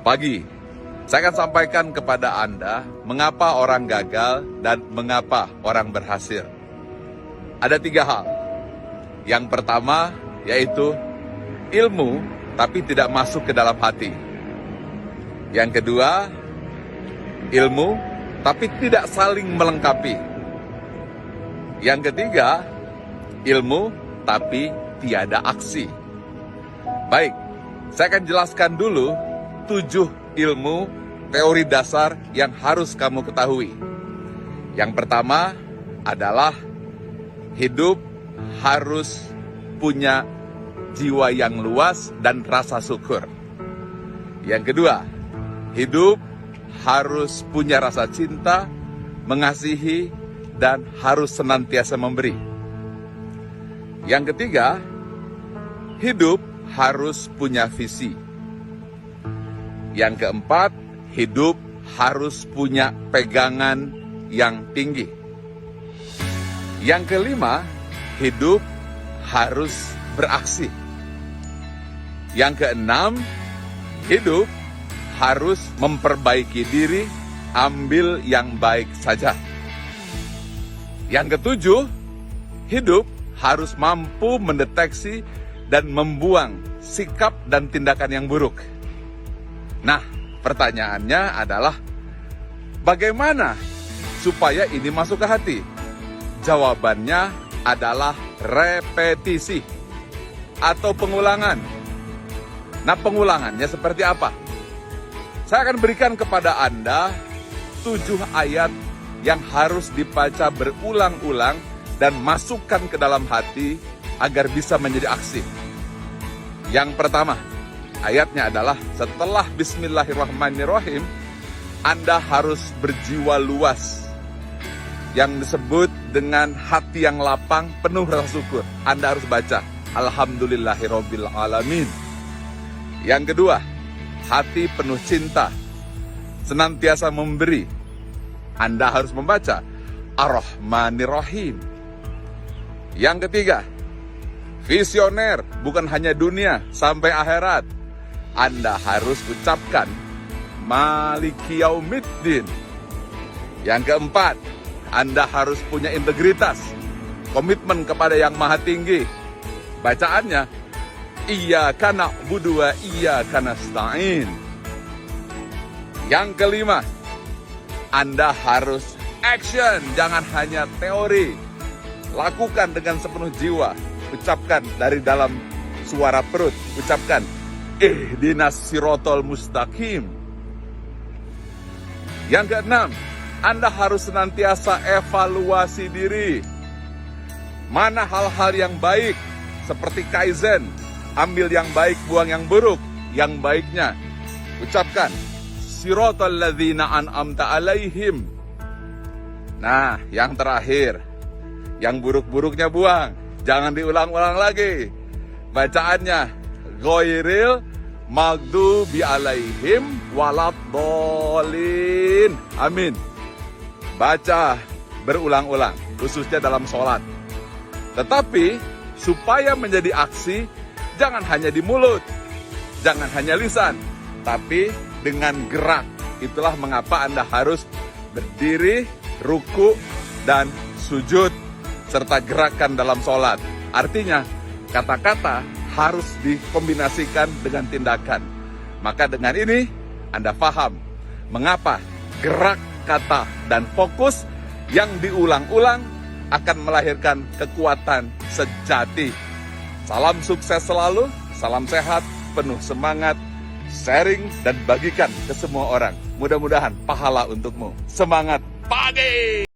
pagi, saya akan sampaikan kepada Anda mengapa orang gagal dan mengapa orang berhasil. Ada 3 hal. Yang pertama yaitu ilmu tapi tidak masuk ke dalam hati. Yang kedua, ilmu tapi tidak saling melengkapi. Yang ketiga, ilmu tapi tiada aksi. Baik, saya akan jelaskan dulu 7 ilmu teori dasar yang harus kamu ketahui. Yang pertama adalah hidup harus punya jiwa yang luas dan rasa syukur. Yang kedua, hidup harus punya rasa cinta, mengasihi, dan harus senantiasa memberi. Yang ketiga, hidup harus punya visi. Yang keempat, hidup harus punya pegangan yang tinggi. Yang kelima, hidup harus beraksi. Yang keenam, hidup harus memperbaiki diri, ambil yang baik saja. Yang ketujuh, hidup harus mampu mendeteksi dan membuang sikap dan tindakan yang buruk. Nah, pertanyaannya adalah bagaimana supaya ini masuk ke hati? Jawabannya adalah repetisi atau pengulangan. Nah, pengulangannya seperti apa? Saya akan berikan kepada Anda 7 ayat yang harus dibaca berulang-ulang dan masukkan ke dalam hati agar bisa menjadi aksi. Yang pertama, ayatnya adalah setelah Bismillahirrahmanirrahim, Anda harus berjiwa luas. Yang disebut dengan hati yang lapang, penuh rasa syukur. Anda harus baca Alhamdulillahirabbil alamin. Yang kedua, hati penuh cinta, senantiasa memberi. Anda harus membaca Ar-Rahmanir-Rahim. Yang ketiga, visioner, bukan hanya dunia, sampai akhirat. Anda harus ucapkan Maliki Yaumiddin. Yang keempat, Anda harus punya integritas, komitmen kepada yang maha tinggi. Bacaannya, Iyyaka na'budu wa iyyaka nasta'in. Yang kelima, Anda harus action, jangan hanya teori. Lakukan dengan sepenuh jiwa. Ucapkan dari dalam suara perut. Ucapkan, Ihdinas sirotol mustaqim. Yang keenam, Anda harus senantiasa evaluasi diri. Mana hal-hal yang baik, seperti Kaizen. Ambil yang baik, buang yang buruk. Yang baiknya, ucapkan, Sirotol ladzina an'amta alaihim. Nah, yang terakhir, yang buruk-buruknya buang. Jangan diulang-ulang lagi. Bacaannya, Ghairil maghdubi alaihim waladhdallin. Amin. Baca berulang-ulang, khususnya dalam sholat. Tetapi, supaya menjadi aksi, jangan hanya di mulut, jangan hanya lisan, tapi dengan gerak. Itulah mengapa Anda harus berdiri, ruku, dan sujud, serta gerakan dalam sholat. Artinya, kata-kata harus dikombinasikan dengan tindakan. Maka dengan ini, Anda paham mengapa gerak, kata, dan fokus yang diulang-ulang akan melahirkan kekuatan sejati. Salam sukses selalu, salam sehat, penuh semangat, sharing dan bagikan ke semua orang. Mudah-mudahan pahala untukmu. Semangat pagi!